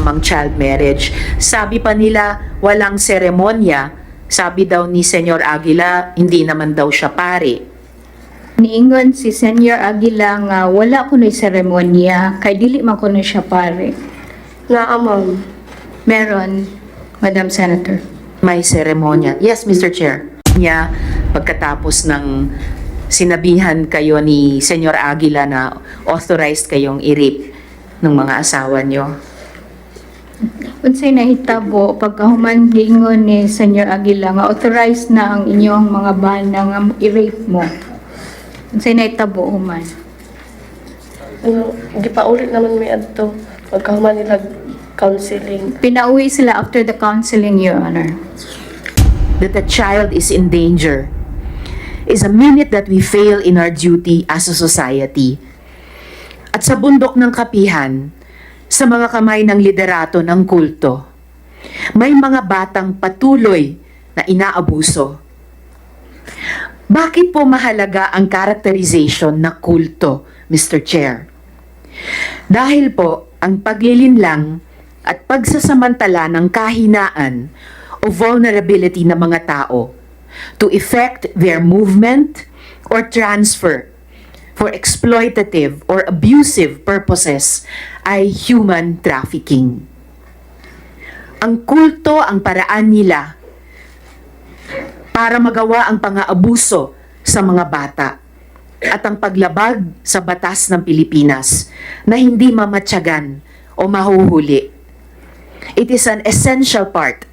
namang child marriage. Sabi pa nila walang seremonya. Sabi daw ni Senyor Aguila, hindi naman daw siya pare. Niingon si Senyor Aguila nga wala kuno'y seremonya, kay dili man kuno siya pare. Naa, ma'am. Meron, Madam Senator. May seremonya. Yes, Mr. Chair. Niya, pagkatapos ng sinabihan kayo ni Senyor Aguila na authorized kayong i-rape ng mga asawa nyo. Unsay nahitabo pagkahuman giingon ni Senyor Aguila nga authorized na ang inyong mga bana nga i-rape mo. Unsay nahitabo human? Gipaulit naman may adto. Pagkahuman nila counseling. Pinauwi sila after the counseling, Your Honor. That a child is in danger is a minute that we fail in our duty as a society. At sa bundok ng kapihan, sa mga kamay ng liderato ng kulto, may mga batang patuloy na inaabuso. Bakit po mahalaga ang characterization na kulto, Mr. Chair? Dahil po, ang paglilinlang at pagsasamantala ng kahinaan o vulnerability ng mga tao to effect their movement or transfer for exploitative or abusive purposes ay human trafficking. Ang kulto ang paraan nila para magawa ang pang-aabuso sa mga bata at ang paglabag sa batas ng Pilipinas na hindi mamatyagan o mahuhuli. It is an essential part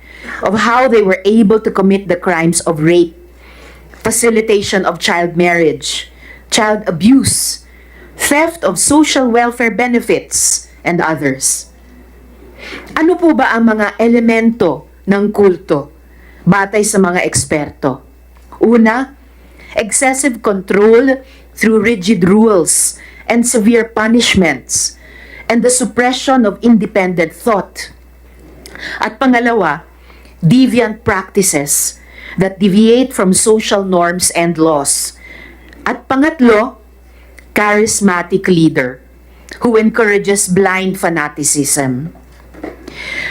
of how they were able to commit the crimes of rape, facilitation of child marriage, child abuse, theft of social welfare benefits, and others. Ano po ba ang mga elemento ng kulto batay sa mga eksperto? Una, excessive control through rigid rules and severe punishments, and the suppression of independent thought. At pangalawa, deviant practices that deviate from social norms and laws. At pangatlo, charismatic leader who encourages blind fanaticism.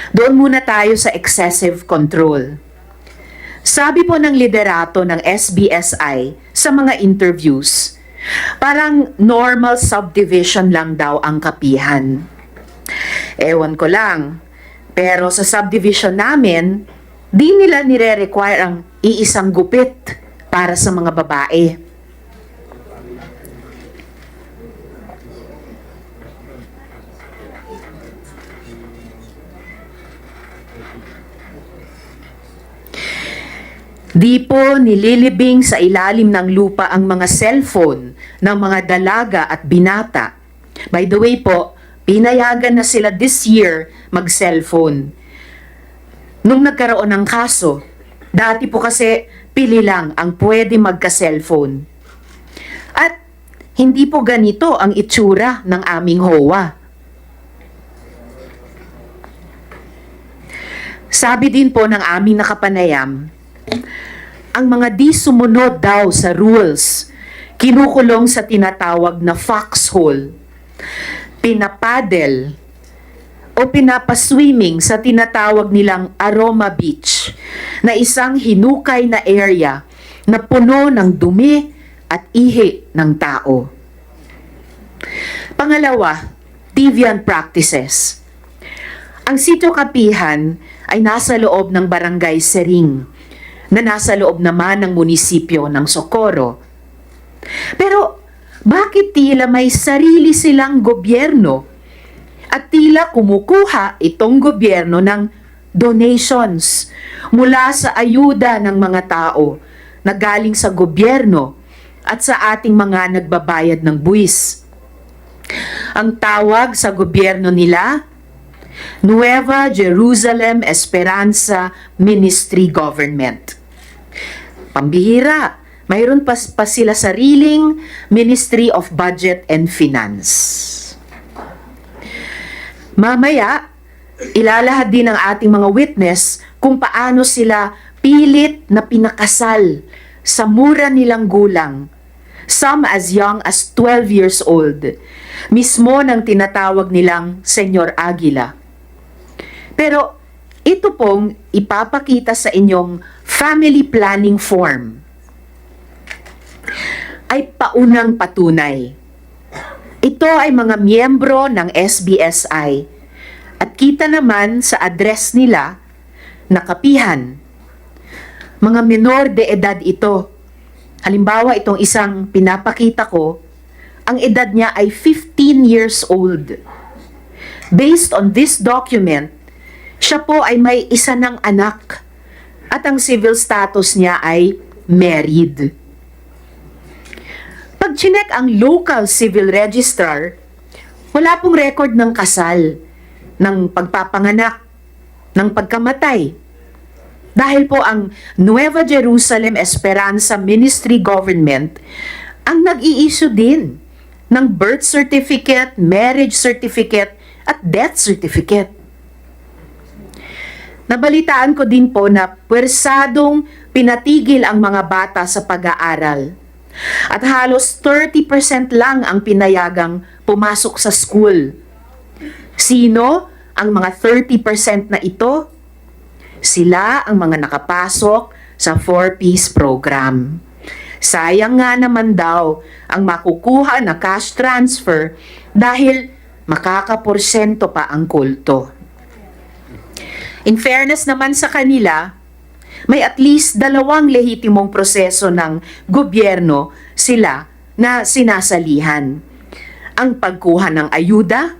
Doon muna tayo sa excessive control. Sabi po ng liderato ng SBSI sa mga interviews, parang normal subdivision lang daw ang kapihan. Ewan ko lang, pero sa subdivision namin, di nila nire-require ang iisang gupit para sa mga babae. Di po nililibing sa ilalim ng lupa ang mga cellphone ng mga dalaga at binata. By the way po, pinayagan na sila this year mag-cellphone. Nung nagkaroon ng kaso, dati po kasi pili lang ang pwede magka-cellphone. At hindi po ganito ang itsura ng aming HOA. Sabi din po ng aming nakapanayam, ang mga di sumunod daw sa rules, kinukulong sa tinatawag na foxhole, pinapadel o pinapaswimming sa tinatawag nilang Aroma Beach na isang hinukay na area na puno ng dumi at ihi ng tao. Pangalawa, deviant practices. Ang sitio kapihan ay nasa loob ng barangay Sering na nasa loob naman ng munisipyo ng Socorro. Pero bakit tila may sarili silang gobyerno at tila kumukuha itong gobyerno ng donations mula sa ayuda ng mga tao na galing sa gobyerno at sa ating mga nagbabayad ng buwis? Ang tawag sa gobyerno nila, Nueva Jerusalem Esperanza Ministry Government. Pambihira, mayroon pa sila sariling Ministry of Budget and Finance. Mamaya, ilalahad din ng ating mga witness kung paano sila pilit na pinakasal sa mura nilang gulang, some as young as 12 years old, mismo ng tinatawag nilang Senyor Aguila. Pero ito pong ipapakita sa inyong family planning form ay paunang patunay. Ito ay mga miyembro ng SBSI at kita naman sa address nila na Kapihan. Mga menor de edad ito. Halimbawa, itong isang pinapakita ko, ang edad niya ay 15 years old. Based on this document, siya po ay may isa ng anak at ang civil status niya ay married. Pag chinek ang local civil registrar, wala pong record ng kasal, ng pagpapanganak, ng pagkamatay. Dahil po ang Nueva Jerusalem Esperanza Ministry Government ang nag-i-issue din ng birth certificate, marriage certificate, at death certificate. Nabalitaan ko din po na pwersadong pinatigil ang mga bata sa pag-aaral. At halos 30% lang ang pinayagang pumasok sa school. Sino ang mga 30% na ito? Sila ang mga nakapasok sa 4-piece program. Sayang nga naman daw ang makukuha na cash transfer dahil makakaporsyento pa ang kulto. In fairness naman sa kanila, may at least 2 lehitimong proseso ng gobyerno sila na sinasalihan. Ang pagkuha ng ayuda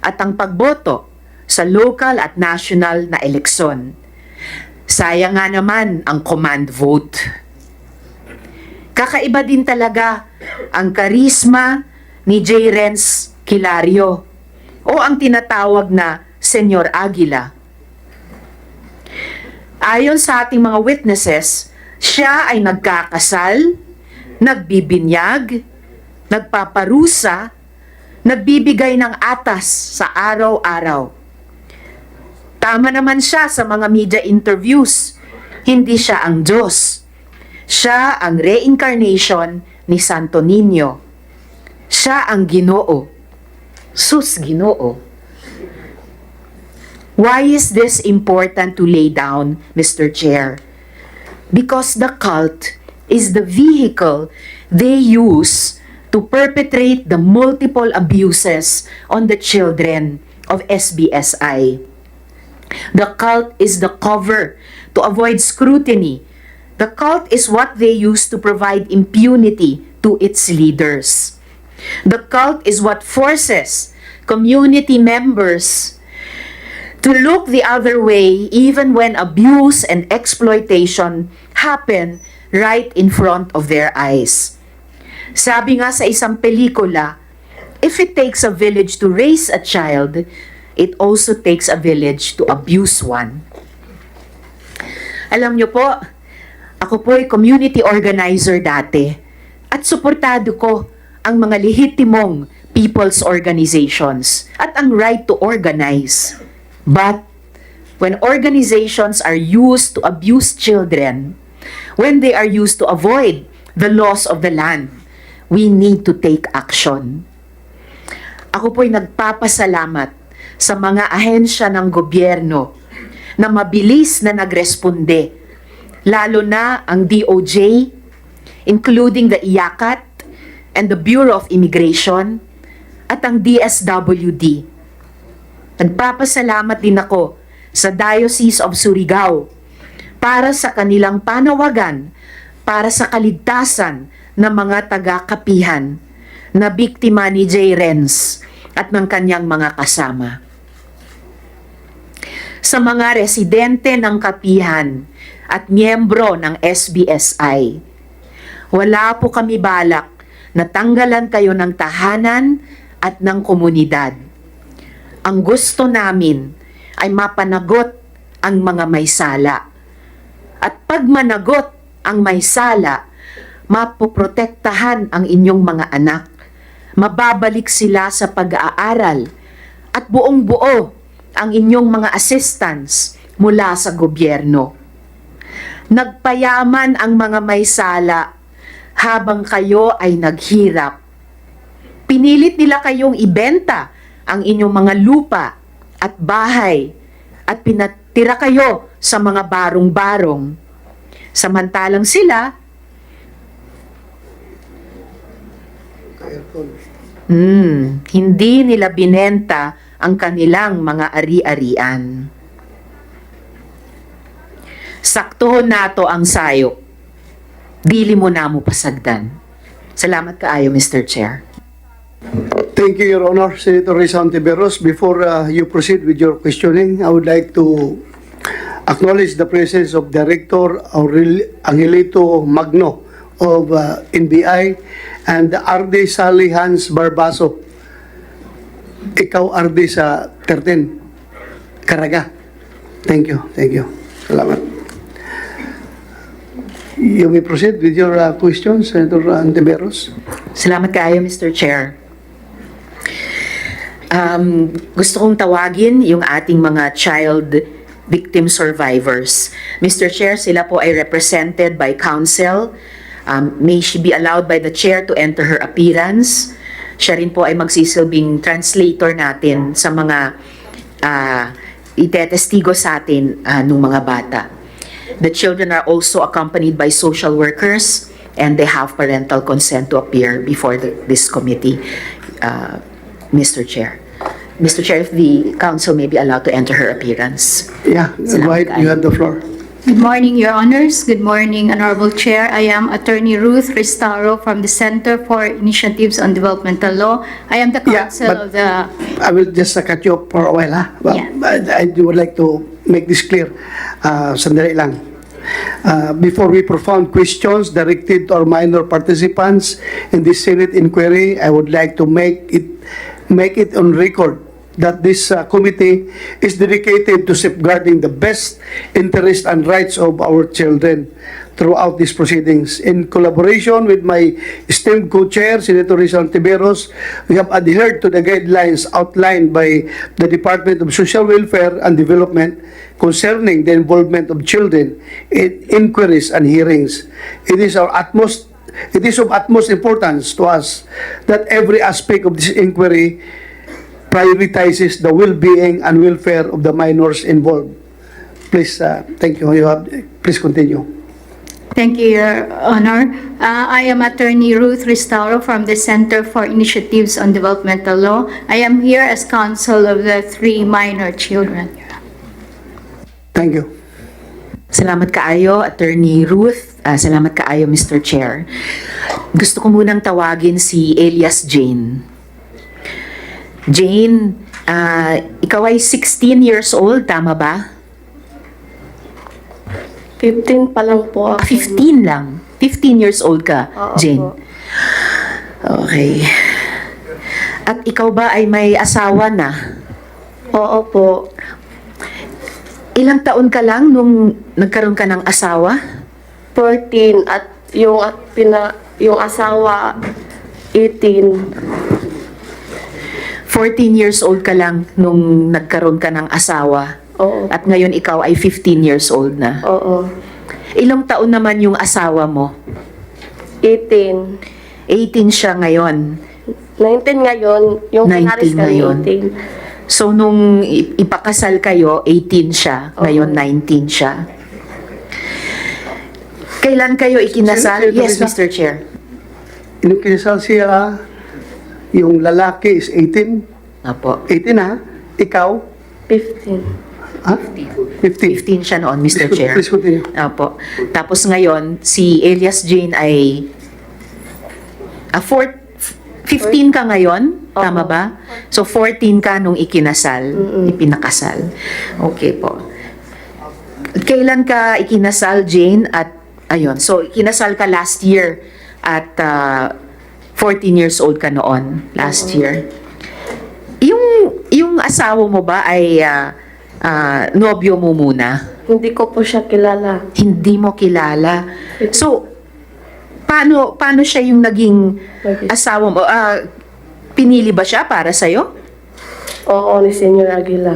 at ang pagboto sa local at national na eleksyon. Sayang nga naman ang command vote. Kakaiba din talaga ang karisma ni J. Renz Kilario o ang tinatawag na Senyor Aguila. Ayon sa ating mga witnesses, siya ay nagkakasal, nagbibinyag, nagpaparusa, nagbibigay ng atas sa araw-araw. Tama naman siya sa mga media interviews. Hindi siya ang Diyos. Siya ang reincarnation ni Santo Niño. Siya ang Ginoo. Sus Ginoo. Why is this important to lay down, Mr. Chair? Because the cult is the vehicle they use to perpetrate the multiple abuses on the children of SBSI. The cult is the cover to avoid scrutiny. The cult is what they use to provide impunity to its leaders. The cult is what forces community members to look the other way even when abuse and exploitation happen right in front of their eyes. Sabi nga sa isang pelikula, if it takes a village to raise a child, it also takes a village to abuse one. Alam niyo po, ako po ay community organizer dati at suportado ko ang mga lehitimong people's organizations at ang right to organize. But when organizations are used to abuse children, when they are used to avoid the laws of the land, we need to take action. Ako po'y nagpapasalamat sa mga ahensya ng gobyerno na mabilis na nagresponde, lalo na ang DOJ, including the IACAT and the Bureau of Immigration at ang DSWD. Nagpapasalamat din ako sa Diocese of Surigao para sa kanilang panawagan para sa kaligtasan ng mga taga-Kapihan na biktima ni J. Renz at ng kanyang mga kasama. Sa mga residente ng Kapihan at miyembro ng SBSI, wala po kami balak na tanggalan kayo ng tahanan at ng komunidad. Ang gusto namin ay mapanagot ang mga may sala. At pag managot ang may sala, mapoprotektahan ang inyong mga anak. Mababalik sila sa pag-aaral at buong-buo ang inyong mga assistants mula sa gobyerno. Nagpayaman ang mga may sala habang kayo ay naghirap. Pinilit nila kayong ibenta ang inyong mga lupa at bahay at pinatira kayo sa mga barong-barong. Samantalang sila, hindi nila binenta ang kanilang mga ari-arian. Saktuhon nato ang sayop. Dili mo na mo pasagdan. Salamat kaayo, Mr. Chair. Thank you, Your Honor. Senator Risa Ontiveros, before you proceed with your questioning, I would like to acknowledge the presence of Director Angelito Magno of NBI and RD Sally Hans Barbaso. Ikaw, RD sa 13, Caraga. Thank you, thank you. Salamat. You may proceed with your questions, Senator Ontiveros. Salamat kaayo, Mr. Chair. Gusto kong tawagin yung ating mga child victim survivors. Mr. Chair, sila po ay represented by counsel. May she be allowed by the chair to enter her appearance. Siya rin po ay magsisilbing translator natin sa mga itetestigo sa atin nung mga bata. The children are also accompanied by social workers and they have parental consent to appear before this committee, Mr. Chair. Mr. Chair, if the council may be allowed to enter her appearance. Yeah, Salamat Dwight, you have the floor. Good morning, Your Honors. Good morning, Honorable Chair. I am Attorney Ruth Restaro from the Center for Initiatives on Developmental Law. I am the Yeah, counsel but- of the... I will just cut you off for a while, ha? Yeah. But I would like to make this clear. Sandali lang. Before we profound questions directed to our minor participants in this Senate inquiry, I would like to make it on record that this committee is dedicated to safeguarding the best interest and rights of our children throughout these proceedings. In collaboration with my esteemed co-chair, Senator Rizal Tiberos, we have adhered to the guidelines outlined by the Department of Social Welfare and Development concerning the involvement of children in inquiries and hearings. It is of utmost importance to us that every aspect of this inquiry prioritizes the well-being and welfare of the minors involved. Please, thank you. Please continue. Thank you, Your Honor. I am Attorney Ruth Restauro from the Center for Initiatives on Developmental Law. I am here as counsel of the 3 minor children. Thank you. Salamat kaayo, Attorney Ruth. Salamat kaayo, Mr. Chair. Gusto ko munang tawagin si Elias Jane. Jane, ikaw ay 16 years old, tama ba? 15 pa lang po ako. 15 lang. 15 years old ka, Oo Jane. po. Okay. At ikaw ba ay may asawa na? Oo po. Ilang taon ka lang nung nagkaroon ka ng asawa? 14 at yung asawa 18. 14 years old ka lang nung nagkaroon ka ng asawa. Oo. At ngayon ikaw ay 15 years old na. Oo. Ilang taon naman yung asawa mo? 18. 18 siya ngayon. 19 ngayon. Yung 19 pinaris kami ngayon. 18. So nung ipakasal kayo, 18 siya. Ngayon 19 siya. Kailan kayo ikinasal? Senator Yes, Risa? Mr. Chair. Yung kinasal siya, yung lalaki is 18. Apo. 18 ha? Ikaw? 15. Ha? 15. 15 siya noon, Mr. Chair. Please continue. Apo. Tapos ngayon, si Elias Jane ay 15 ka ngayon, tama Oo. ba? So 14 ka nung ikinasal, ipinakasal. Okay po. Kailan ka ikinasal, Jane? At ayun, so ikinasal ka last year at 14 years old ka noon, last year. Yung asawa mo ba ay nobyo mo muna? Hindi ko po siya kilala. Hindi mo kilala. So, paano siya yung naging asawa mo? Pinili ba siya para sa'yo? Oo, ni Senyor Aguila.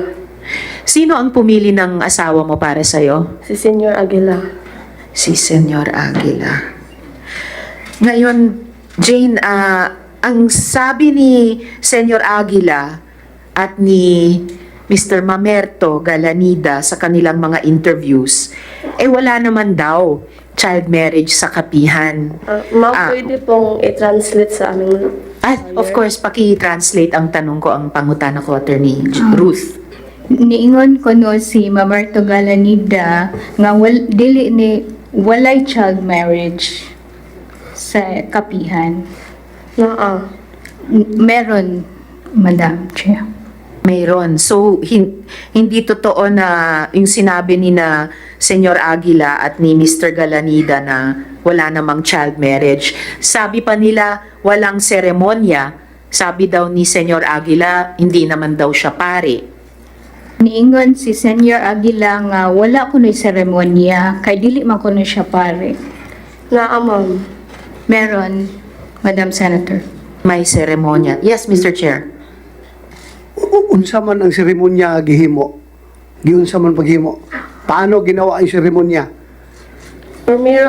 Sino ang pumili ng asawa mo para sa'yo? Si Senyor Aguila. Si Senyor Aguila. Ngayon, Jane, ang sabi ni Senyor Aguila at ni Mr. Mamerto Galanida sa kanilang mga interviews, wala naman daw child marriage sa kapihan. Ma'am, pwede pong i-translate sa aming Of course, paki-translate ang tanong ko, ang pangutana ko, Attorney Ruth. Niingon ko no si Mamerto Galanida nga walay child marriage sa kapihan. Meron, Madam Chair. Mayroon. So, hindi totoo na yung sinabi ni na Senyor Aguila at ni Mr. Galanida na wala namang child marriage. Sabi pa nila, walang seremonya. Sabi daw ni Senyor Aguila, hindi naman daw siya pare. Niingon si Senyor Aguila nga wala kuno'y seremonya, kay dili man kuno siya pare. Ma'am. Meron, Madam Senator. May seremonya. Yes, Mr. Chair. Unsa man ang seremonya gihimo? Giunsa man paghimo? Paano ginawa ang seremonya? Primero,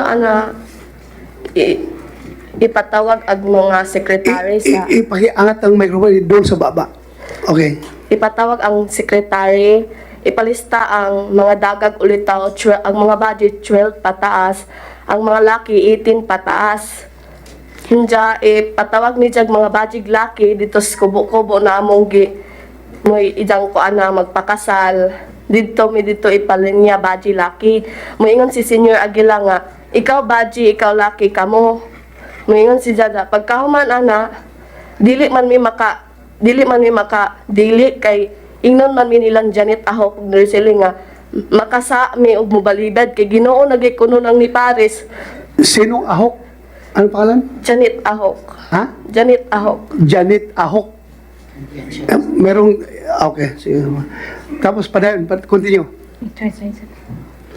ipatawag ang mga sekretary sa... Ipakiangat ang microphone doon sa baba. Okay. Ipatawag ang sekretary, ipalista ang mga dagag ulitaw, ang mga budget 12 pataas, ang mga laki 18 pataas. Hinja, ipatawag ni jag mga budget laki dito sa kubo-kubo na among mo'y idang ko magpakasal. Dito ipalinya budget laki. Moingon si Senior Aguila nga, ikaw budget, ikaw laki kamo. Moingon si Jada, pagkahuman dili kay ingnon man mi nilang Janet Ahok ug Nursely nga makasa mi og mobalibad kay Ginoo nagikuno lang ni Paris. Sinong Ahok? Ano pangalan? Janet Ahok. Ha? Janet Ahok. Janet Ahok. Merong... Okay. Sige. Tapos, continue.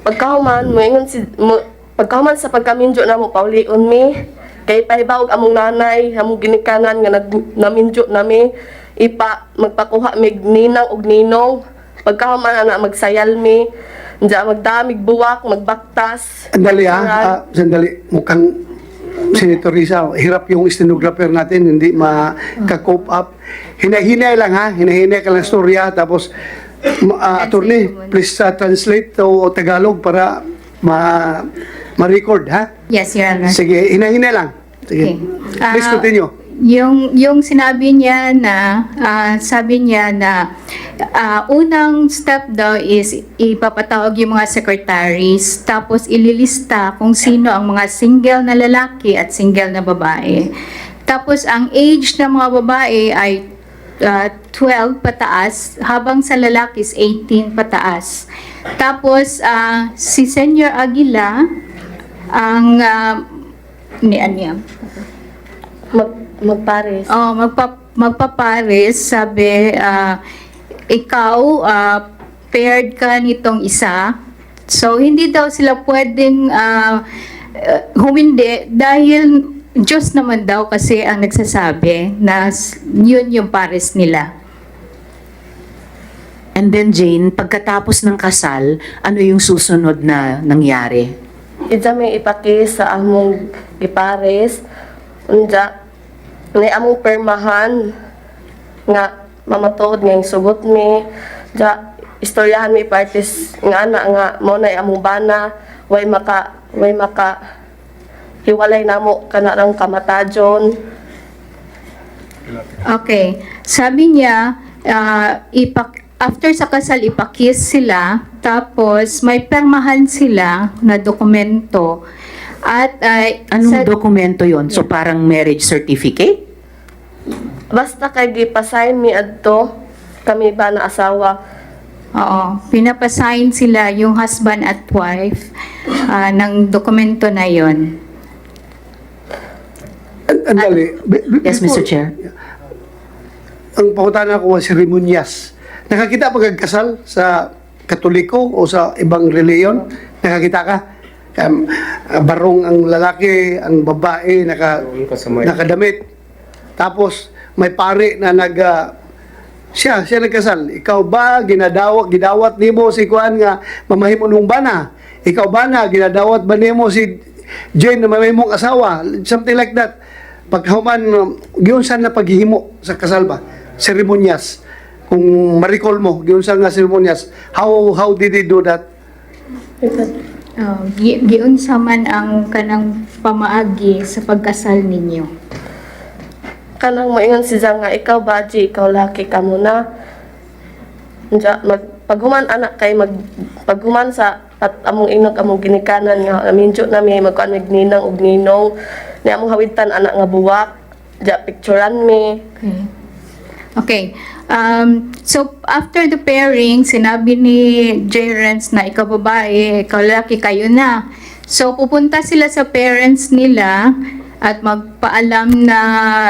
Pagkahuman sa pagkaminjo na mo paulion mi kay pahibawog among nanay among ginikanan nga naminjo nami magpakuha mig ninang og ninong pagkahuman magsayal mi magdamig buwak magbaktas. Sandali sandali. Mukhang Senator Risa, hirap yung stenographer natin, hindi maka-cope up. Hinahinay lang ha, hinahinay ka lang storya, tapos attorney, please translate to Tagalog para ma-record ha. Yes, Your Honor. Sige, hinahinay lang. Sige. Okay. Please continue. Yung sinabi niya na unang step daw is ipapatawag yung mga secretaries tapos ililista kung sino ang mga single na lalaki at single na babae. Tapos ang age ng mga babae ay 12 pataas habang sa lalaki is 18 pataas. Tapos si Senyor Aguila ang Magpares. Magpapares, sabi, ikaw, paired ka nitong isa. So, hindi daw sila pwedeng humindi dahil Diyos naman daw kasi ang nagsasabi na yun yung pares nila. And then, Jane, pagkatapos ng kasal, ano yung susunod na nangyari? Ija may ipaki sa among gipares. May among permahan nga mamatuod nga yung sugot mi. Istoryahan mi parties nga nga mo na among bana way maka hiwalay namo kanarang kamatajon. Okay. Sabi niya, after sa kasal, ipakis sila, tapos may permahan sila na dokumento. At Anong dokumento yon? So, parang marriage certificate? Basta kay gipasign mi adto kami ba na asawa. Oo, pinapasign sila yung husband at wife ng dokumento na yon. Andali. Yes, Mr. Chair. Ang pangutana ko was seremonyas. Nakakita pagkakasal sa Katoliko o sa ibang reliyon? Nakakita ka? Barong ang lalaki, ang babae, nakadamit. Tapos, may pare na siya nagkasal. Ikaw ba, gidawat nimo si Kuan nga mamahimo nung bana? Ikaw ba na, ginadawat ba nimo si Jane na mamahimong asawa? Something like that. Pagkahuman, giyon saan na paghihimo sa kasal ba? Seremonyas. kung ma-recall mo, giunsa nga seremonyas, how did they do that? Giunsa man ang kanang pamaagi sa pagkasal ninyo? Kanang moingon siya nga, ikaw baji, ikaw laki ka muna. Paghuman anak kay paghuman sa at among inog among ginikanan nga minjo na mi magkuan mig ninang ug ninong ni among hawitan anak nga buwak. Ja picturean mi. Okay. So, after the pairing, sinabi ni Jerence na ikaw babae, ikaw lalaki, kayo na. So, pupunta sila sa parents nila at magpaalam na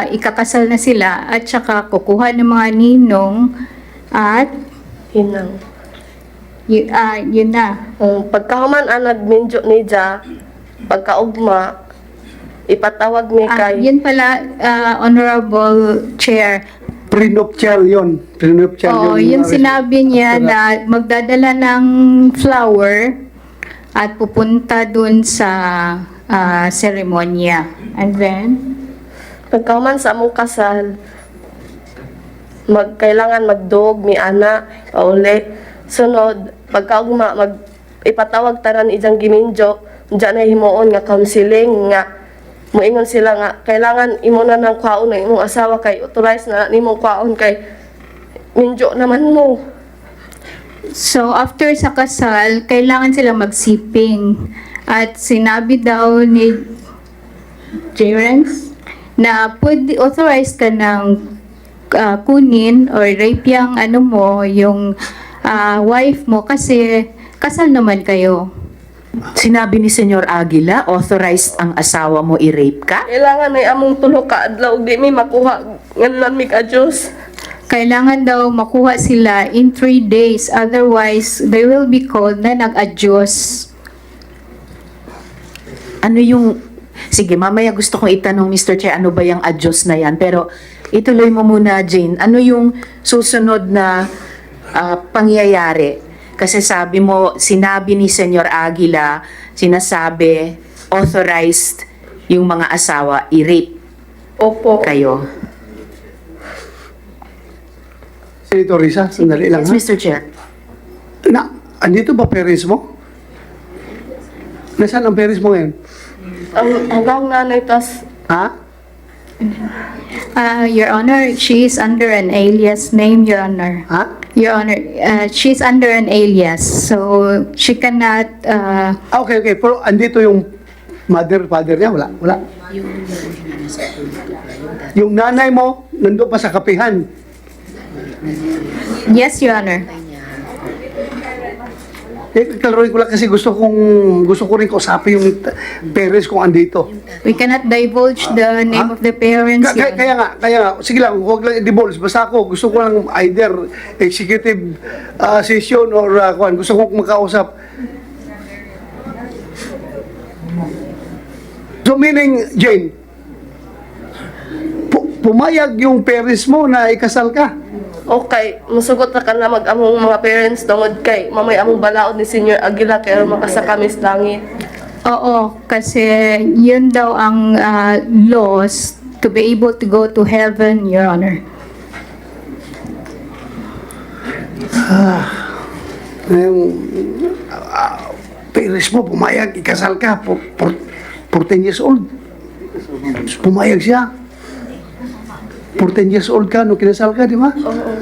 ikakasal na sila at saka kukuha ng mga ninong at Hinang. yun na. Pagkahuman anag minjo ni Ja, pagkaugma ipatawag mi kay Yun pala, Honorable Chair. Prenuptial yun. Prenuptial Oo, yun sinabi niya na magdadala ng flower at pupunta dun sa seremonya. And then, pagkahuman sa among kasal kailangan magdog mi ana pauli. Sunod pagkaugma ipatawag tanan ijang giminjo, diyan na himuon nga counseling nga moingon sila nga kailangan imo na ng kwaon ng imong asawa kay authorize na nimong kwaon kay minjo naman mo. so after sa kasal, kailangan sila magsiping. At sinabi daw ni Jerence na pwede authorized ka ng kunin or rape yung ano mo, yung wife mo kasi kasal naman kayo. Sinabi ni Senyor Aguila, authorized ang asawa mo i-rape ka? Kailangan ay among tulo ka adlaw di mi makuha nganlan mi ka Dios. Kailangan daw makuha sila in 3 days, otherwise they will be called na nag-adyos. Ano yung... Sige, mamaya gusto kong itanong, Mr. Chair, ano ba yung adyos na yan? Pero ituloy mo muna, Jane. Ano yung susunod na pangyayari? Kasi sabi mo, sinabi ni Senyor Aguila, sinasabi, authorized yung mga asawa i-rape Opo. kayo. Senator Risa, sandali lang Yes, ha. Mr. Chair. Andito ba parents mo? Nasaan ang parents mo ngayon? Hanggang nanay tas Ha? Your Honor, she is under an alias name, Your Honor. Ha? Your Honor, she's under an alias, so she cannot, Okay. Pero andito yung mother, father niya? Wala. Yung nanay mo, nandun pa sa kapihan. yes, Your Honor. Klaruin ko lang kasi gusto ko rin kausapin yung parents kung andito. We cannot divulge the name of the parents, Your Honor. Kaya nga, sige lang, huwag lang i-divulge. Basta ako, gusto ko lang either executive session or gusto ko makausap. So meaning, Jane, pumayag yung parents mo na ikasal ka. okay, musugot na ka na mag-among mga parents tungod kay mamay among balaod ni Senior Aguila kay makasakamis langit. Oo, kasi yun daw ang laws to be able to go to heaven, Your Honor. Parents mo, pumayag, ikasal ka, 14 years old. Pumayag siya. 14 years old ka, nung kinasal ka, di ba? Oo.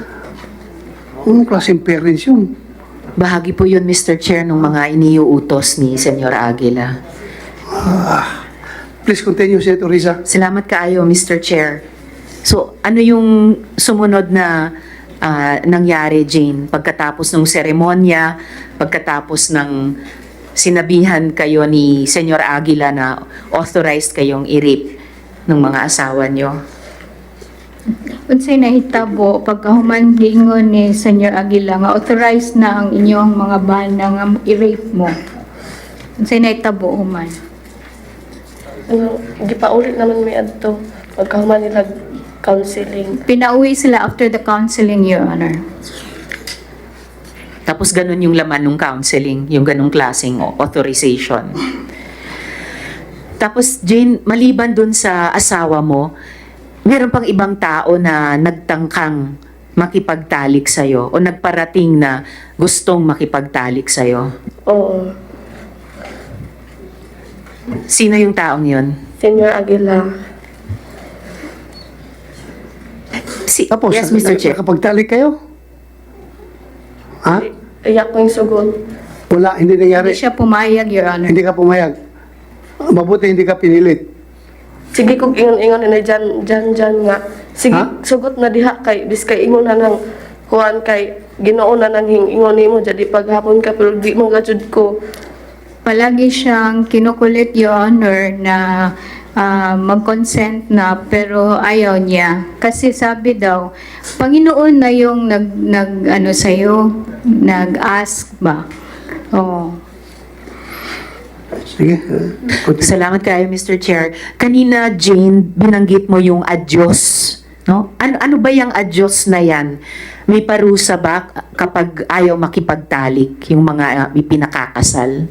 Anong klaseng parents yun? Bahagi po yun, Mr. Chair, ng mga iniuutos ni Senyor Aguila. Please continue, Senator Risa. Salamat kaayo, Mr. Chair. So, ano yung sumunod na nangyari, Jane? Pagkatapos ng seremonya, pagkatapos ng sinabihan kayo ni Senyor Aguila na authorized kayong i-rape ng mga asawa nyo? Unsay nahitabo pagkahuman giingon ni Senyor Aguila nga authorized na ang inyong mga bana nga i-rape mo. Unsay nahitabo human? Gipaulit naman mi adto pagkahuman nila counseling. Pinauwi sila after the counseling, Your Honor. Tapos ganun yung laman ng counseling, yung ganung klaseng authorization. Tapos, Jane, maliban dun sa asawa mo, meron pang ibang tao na nagtangkang makipagtalik sa'yo o nagparating na gustong makipagtalik sa'yo? Oo. Sino yung taong yun? Senior Aguila. Tapos, Yes, Mr. Chair. nakapagtalik kayo? Ha? Iyak ko yung sugod. Wala, hindi nangyari. Hindi siya pumayag, Your Honor. Hindi ka pumayag. Mabuti hindi ka pinilit. Sige kog ingon-ingon na dyan nga. Sige, Ha? sugot na diha kay biskay ingon na nang kuan kay Ginoo na nang ingon nimo jadi paghapon ka pero di mo gajud ko. Palagi siyang kinukulit, Your Honor, na mag-consent na pero ayaw niya. Kasi sabi daw, Panginoon na yung nag sa'yo, nag-ask ba? Oo. Sige. Continue. Salamat kayo, Mr. Chair. Kanina, Jane, binanggit mo yung adyos. No? Ano ba yung adyos na yan? May parusa ba kapag ayaw makipagtalik yung mga ipinakakasal?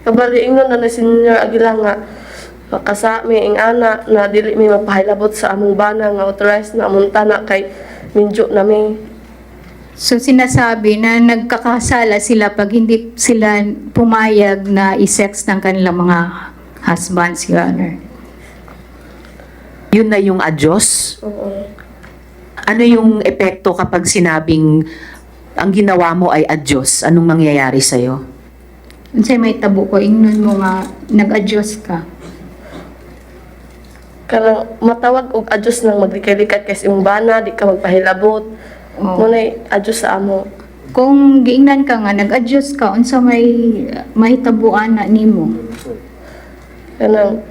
Kabali ingon na Senior Aguila nga kasa mi ing ana na dili mi magpahilabot sa among bana nga authorized na among tanak kay minjo na mi. So sinasabi na nagkakasala sila pag hindi sila pumayag na i-sex ng kanilang mga husbands, Your Honor. Yun na yung adyos? Oo. Ano yung epekto kapag sinabing ang ginawa mo ay adyos? Anong mangyayari sa'yo? Unsay may tabo ko, ingnon mo nga, nag-adjust ka. Kanang matawag og adjust nang maglikay-likay kay sa imong bana di ka magpahilabot. Oo. Munay adjust sa amo. Kung giingnan ka nga, nag-adjust ka, unsa may tabuan na nimo. Kanang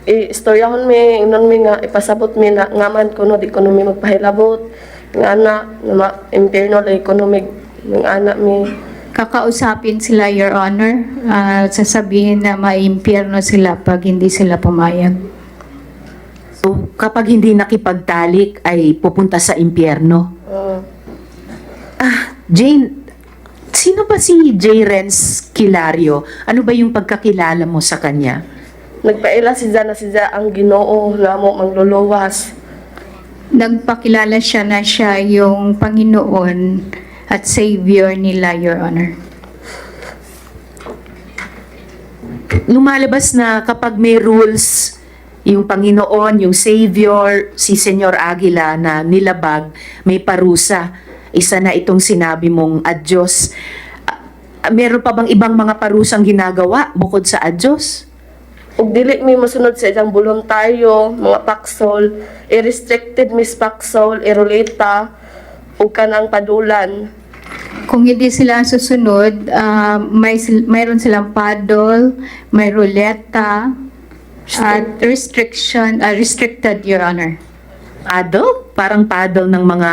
istoryahon mi ingnon mi nga ipasabot mi na ngaman kuno di kuno mi magpahilabot. Nga ana na impierno la economic ng ana mi. Kakausapin sila, Your Honor, sasabihin na maimpyerno sila pag hindi sila pumayag. So, kapag hindi nakipagtalik ay pupunta sa impyerno. Jane, sino ba si J. Renz Kilario? Ano ba yung pagkakilala mo sa kanya? Nagpaila si Zana ang Ginoo nga mo mangluluwas. Nagpakilala siya na siya yung Panginoon at Savior nila, Your Honor. Lumalabas na kapag may rules, yung Panginoon, yung Savior, si Senyor Aguila na nilabag, may parusa. Isa na itong sinabi mong adyos. Meron pa bang ibang mga parusang ginagawa bukod sa adyos? Ug dili mi mosunod sa isang voluntaryo, mga paksol, i-restricted mis paksol, irulita, ug kanang padulan. Kung hindi sila susunod, mayroon silang paddle, may ruleta, at restricted, Your Honor. Paddle? Parang paddle ng mga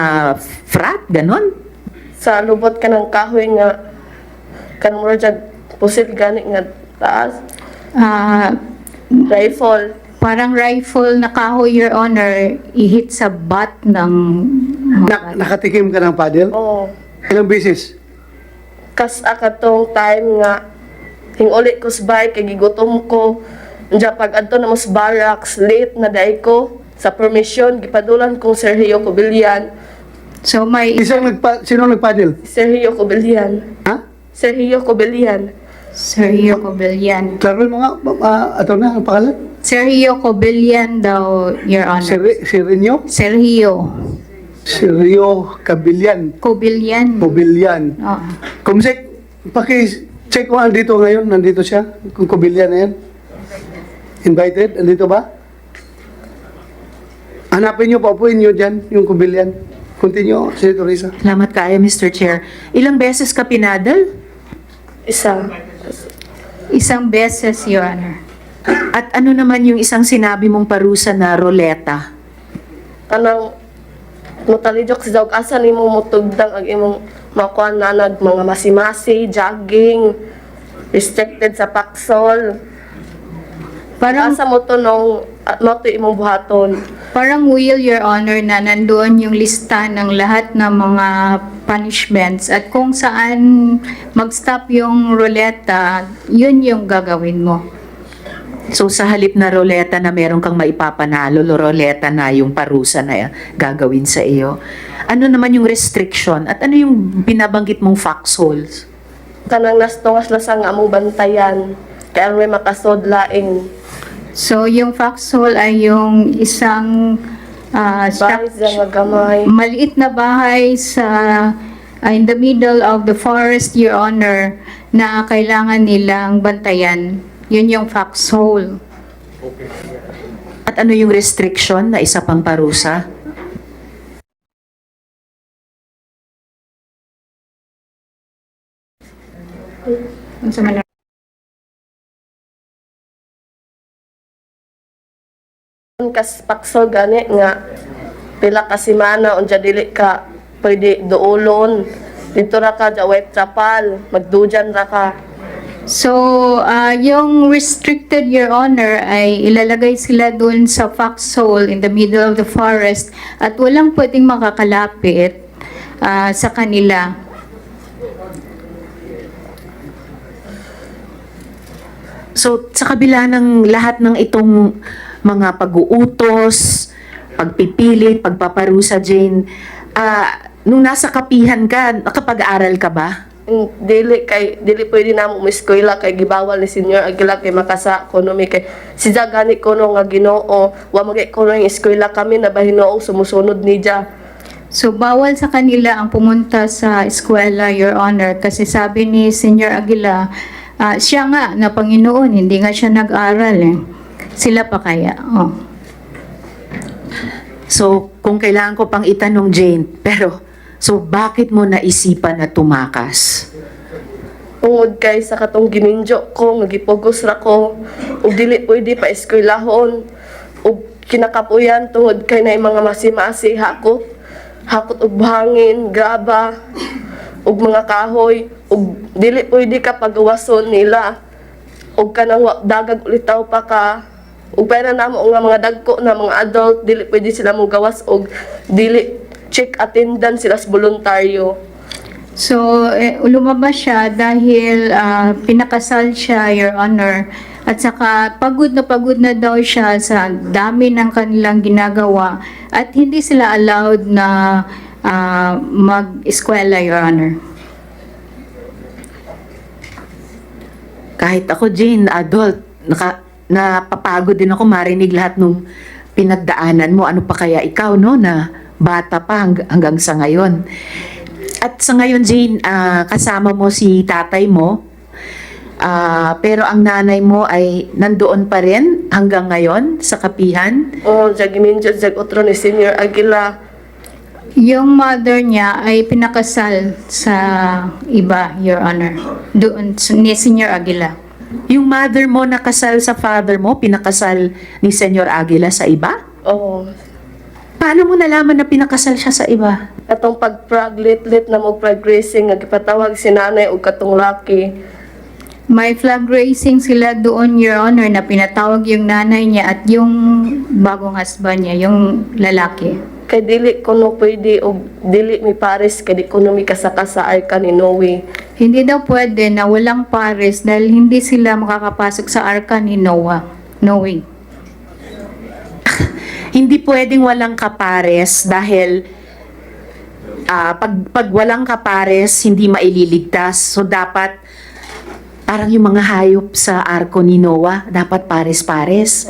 frat, ganon? Sa lubot ka ng kahoy nga, kanang mura dyan, pusil gani nga taas, Ah, rifle. parang rifle na kahoy, Your Honor, ihit sa butt ng Nakatikim ka ng paddle? Oo. Ilang beses? Kas akatong time nga, hinguli ko sa bike, kay gigutom ko. Diya pag adto na mas barracks, late na day ko. Sa permission, gipadulan kong Sergio Cobillan. So may Sino nagpaddle? Sergio Cobillan. Ha? Sergio Cobillan. Sergio Cobillan. Klaro mo nga, ato na, ang pangalan? Sergio Cobillan daw, Your Honor. Sirinyo? Sergio Sirio Cabillan. Cobillan. Cobillan. Oo. Kumsek, paki-check mo andito ngayon, nandito siya, kung Cobillan na yan. Invited, andito ba? Hanapin nyo, paupuin nyo dyan, yung Cobillan. Continue, Senator Risa. Salamat kayo, Mr. Chair. Ilang beses ka pinadal? Isa. Isang beses, Your Honor. At ano naman yung isang sinabi mong parusa na roleta? Kanang mutalijok sa dawg asa nimo mutugdang ang imong makuan na mga masimasi, jogging, restricted sa paksol. Parang Asa mo to nung mo to imong buhaton. Parang will, Your Honor, na nandoon yung lista ng lahat ng mga punishments at kung saan mag-stop yung ruleta, yun yung gagawin mo. So sa halip na roleta na meron kang maipapanalo, roleta na yung parusa na gagawin sa iyo. Ano naman yung restriction at ano yung binabanggit mong foxholes? Kanang nastungas lasang among bantayan. Kaya may makasod laing. So, yung foxhole ay yung isang Bahay siya nga gamay. maliit na bahay sa in the middle of the forest, Your Honor, na kailangan nilang bantayan. Yun yung foxhole. At ano yung restriction na isa pang parusa? Ano sa man- Kas paksol gani nga pila ka semana unja dili ka pwede duolon. Dito ra ka ja wet chapal, magdujan ra ka. So, yung restricted, Your Honor, ay ilalagay sila dun sa foxhole in the middle of the forest at walang pwedeng makakalapit sa kanila. So sa kabila ng lahat ng itong mga pag-uutos, pagpipilit, pagpaparusa, Jane, nung nasa kapihan ka, nakapag-aral ka ba? Dili pwede na mo eskwela kay gibawal ni Senior Aguila kay makasa ekonomi kay si gani kuno nga Ginoo wa magay kuno yung eskwela kami na bahinoong sumusunod ni Dia. So, bawal sa kanila ang pumunta sa eskwela, Your Honor, kasi sabi ni Senior Aguila, siya nga na Panginoon, hindi nga siya nag-aral eh. Sila pa kaya? Oh. So kung kailangan ko pang itanong, Jane, pero so bakit mo naisipan na tumakas? Tungod kay sa katong gininjo ko nga gipugos ra ko ug dili pwede pa eskwelahon ug kinakapuyan tungod kay nay mga masimasi hakot og buhangin, graba ug mga kahoy ug dili pwede ka pagawason nila ug kanang dagag ulitaw pa ka ug pera namo nga mga dagko na mga adult dili pwede sila mo gawas ug dili check attendance sila sa voluntaryo. So, lumabas siya dahil pinakasal siya, Your Honor. At saka pagod na daw siya sa dami ng kanilang ginagawa at hindi sila allowed na mag-eskwela, Your Honor. Kahit ako, Jane, adult, napapagod din ako marinig lahat nung pinagdaanan mo. Ano pa kaya ikaw, no, na bata pa hanggang sa ngayon. At sa ngayon, Jane, kasama mo si tatay mo, pero ang nanay mo ay nandoon pa rin hanggang ngayon sa kapihan. Giminjo jag otro ni Senior Aguila. Yung mother niya ay pinakasal sa iba, Your Honor. Doon, ni Senior Aguila. Yung mother mo nakasal sa father mo, pinakasal ni Senyor Aguila sa iba? Oo. Paano mo nalaman na pinakasal siya sa iba? Katong pag-praglit na mo flag racing nga gipatawag si nanay ug katong laki. May flag racing sila doon, Your Honor, na pinatawag yung nanay niya at yung bagong husband niya, yung lalaki. Kay dili kuno pwede og dili mi pares kay di kuno mi kasaka sa arka ni Noe. Hindi daw pwede na walang pares dahil hindi sila makakapasok sa arka ni Noah. Noe. Hindi pwedeng walang kapares dahil pag walang kapares, hindi maililigtas. So dapat parang yung mga hayop sa arko ni Noah, dapat pares-pares.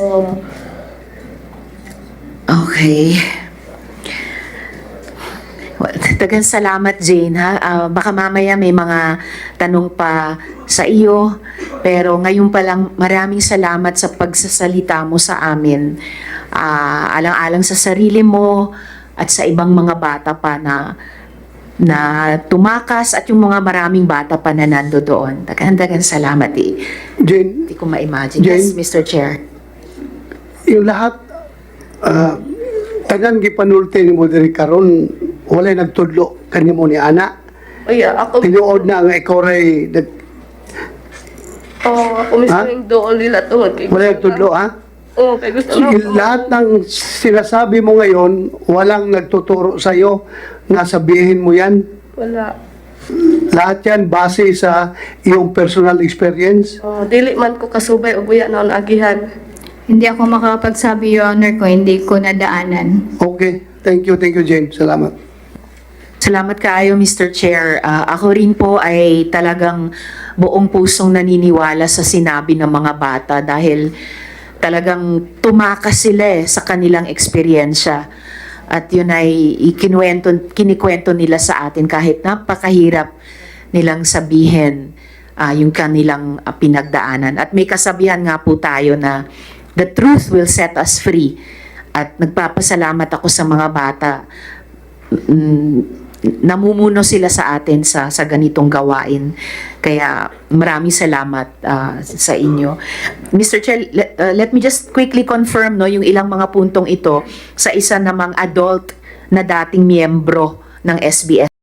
Okay. Well, tagang salamat, Jane, ha? Baka mamaya may mga tanong pa sa iyo, pero ngayon pa lang maraming salamat sa pagsasalita mo sa amin. Alang-alang sa sarili mo at sa ibang mga bata pa na tumakas at yung mga maraming bata pa na nando doon. Dagan salamat eh. Jane, Hindi ko ma-imagine. Jane? Yes, Mr. Chair. yung lahat, tanan gipanulti ni mo diri karon walay nagtudlo kanimo ni ana. Ako Tinuod na nga ikaw ray ako mismo Ha? yung doon nila tungod kay walay nagtudlo ha. kay gusto Sige, lahat ng sinasabi mo ngayon, walang nagtuturo sa iyo na sabihin mo yan. wala. Lahat yan base sa iyong personal experience. Dili man ko kasubay og buya na agihan. Hindi ako makakapagsabi, Your Honor, kung hindi ko nadaanan. Okay. Thank you, James. Salamat. Salamat kaayo, Mr. Chair. Ako rin po ay talagang buong pusong naniniwala sa sinabi ng mga bata dahil talagang tumakas sila sa kanilang eksperyensya. At yun ay kinikwento nila sa atin kahit napakahirap nilang sabihin yung kanilang pinagdaanan. At may kasabihan nga po tayo na the truth will set us free. At nagpapasalamat ako sa mga bata. Namumuno sila sa atin sa ganitong gawain. Kaya maraming salamat sa inyo. Mr. Chair, let me just quickly confirm yung ilang mga puntong ito sa isa namang adult na dating miyembro ng SBS.